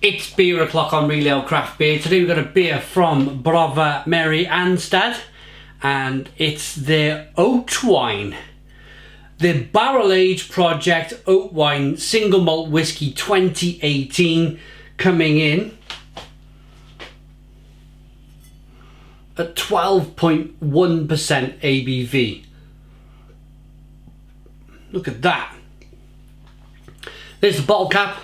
It's beer o'clock on Real Ale Craft Beer. Today we've got a beer from Browar Maryensztadt and it's their Oatwine. The Barrel Age Projekt Oatwine Single Malt Whiskey 2018 coming in at 12.1% ABV. Look at that. There's the bottle cap.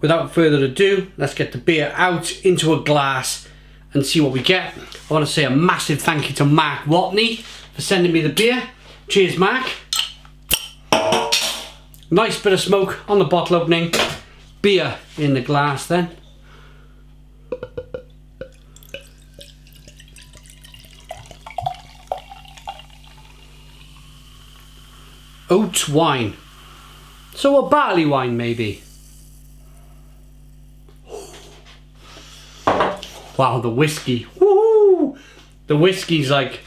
Without further ado, let's get the beer out into a glass and see what we get. I want to say a massive thank you to Mark Watney for sending me the beer. Cheers, Mark. Nice bit of smoke on the bottle opening. Beer in the glass then. Oat wine. So a barley wine maybe. Wow, the whiskey. Woo! The whiskey's like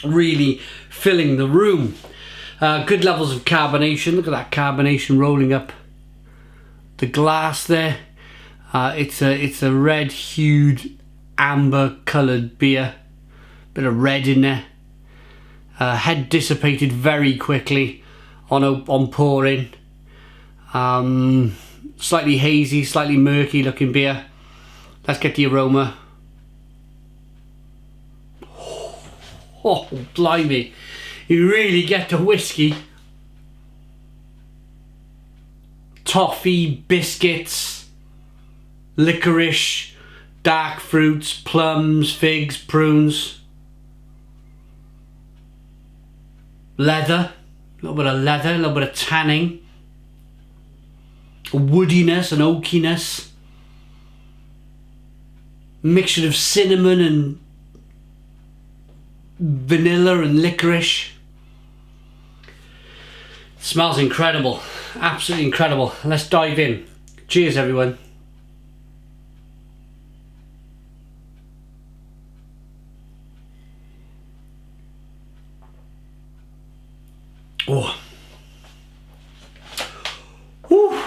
really filling the room. Good levels of carbonation. Look at that carbonation rolling up the glass there. It's a red hued amber coloured beer. Bit of red in there. Head dissipated very quickly on pouring. Slightly hazy, slightly murky looking beer. Let's get the aroma. Oh, blimey. You really get the whiskey. Toffee, biscuits, licorice, dark fruits, plums, figs, prunes. Leather. A little bit of leather, a little bit of tanning. A woodiness and oakiness. Mixture of cinnamon and vanilla and licorice. Smells incredible, absolutely incredible. Let's dive in. Cheers, everyone. Oh. Whew.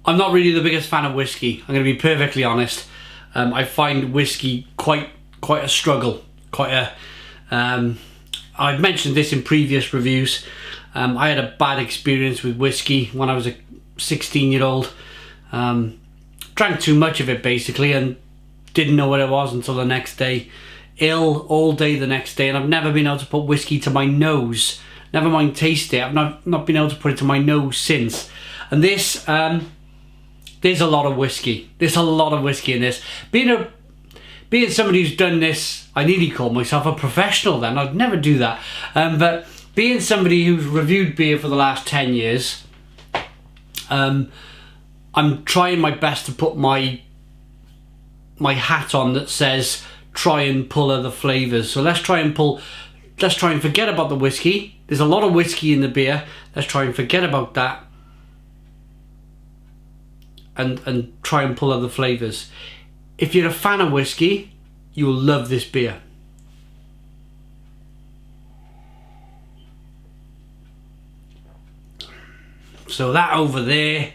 I'm not really the biggest fan of whiskey. I'm going to be perfectly honest. I find whiskey quite a struggle. I've mentioned this in previous reviews. I had a bad experience with whiskey when I was a 16-year-old. Drank too much of it basically and didn't know what it was until the next day. Ill all day the next day, and I've never been able to put whiskey to my nose. Never mind taste it. I've not been able to put it to my nose since. And this. There's a lot of whiskey. There's a lot of whiskey in this. Being somebody who's done this, I nearly call myself a professional then. I'd never do that. But being somebody who's reviewed beer for the last 10 years, I'm trying my best to put my hat on that says try and pull other flavours. So let's try and forget about the whiskey. There's a lot of whiskey in the beer. Let's try and forget about that. And try and pull other flavours. If you're a fan of whiskey, you will love this beer. So that over there,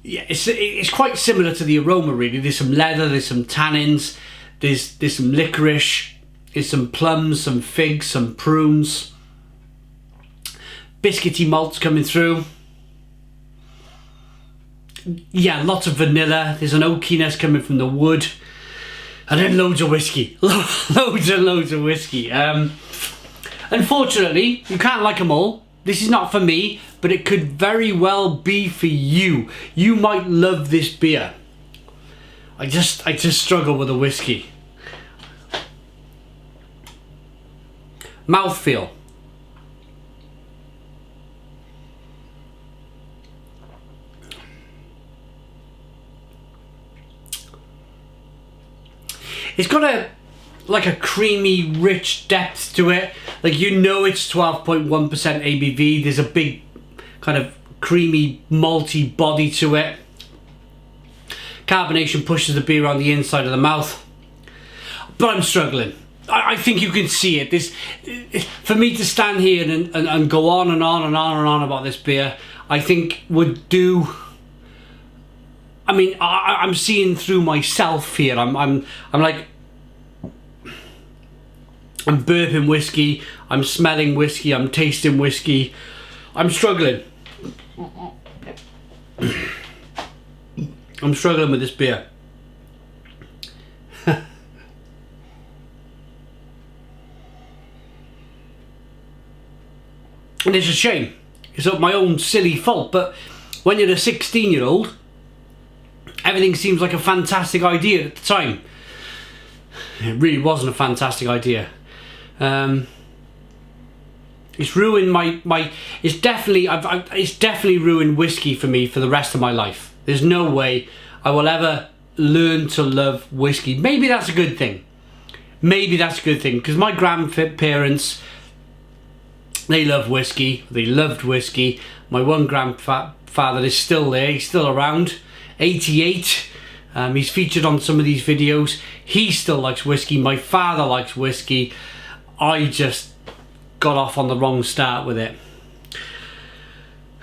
yeah, it's quite similar to the aroma really. There's some leather, there's some tannins, there's some licorice, there's some plums, some figs, some prunes. Biscuity malts coming through. Yeah, lots of vanilla. There's an oakiness coming from the wood. And then loads of whiskey. Loads and loads of whiskey. Unfortunately, you can't like them all. This is not for me, but it could very well be for you. You might love this beer. I just struggle with the whiskey. Mouthfeel. It's got a creamy, rich depth to it. Like, you know it's 12.1% ABV. There's a big kind of creamy, malty body to it. Carbonation pushes the beer on the inside of the mouth. But I'm struggling. I think you can see it. This, for me to stand here and go on and on and on and on about this beer, I think would do. I mean, I'm seeing through myself here. I'm like, I'm burping whiskey. I'm smelling whiskey. I'm tasting whiskey. I'm struggling. I'm struggling with this beer. And it's a shame. It's my own silly fault, but when you're a 16-year-old, everything seems like a fantastic idea at the time. It really wasn't a fantastic idea. It's ruined it's definitely ruined whiskey for me for the rest of my life. There's no way I will ever learn to love whiskey. Maybe that's a good thing. Maybe that's a good thing, because my grandparents, they love whiskey. They loved whiskey. My one grandfather is still there. He's still around. 88. He's featured on some of these videos. He still likes whiskey. My father likes whiskey. I just got off on the wrong start with it.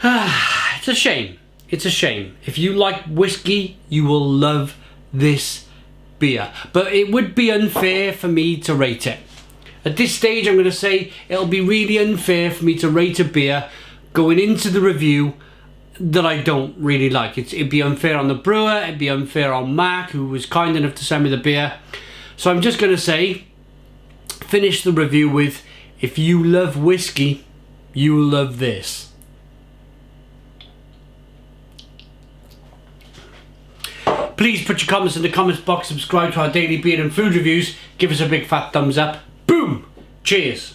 It's a shame. It's a shame. If you like whiskey, you will love this beer. But it would be unfair for me to rate it. At this stage, I'm going to say it'll be really unfair for me to rate a beer going into the review that I don't really like. It'd be unfair on the brewer, it'd be unfair on Mark, who was kind enough to send me the beer. So I'm just going to say, finish the review with, if you love whiskey, you love this. Please put your comments in the comments box, subscribe to our daily beer and food reviews, give us a big fat thumbs up. Boom! Cheers!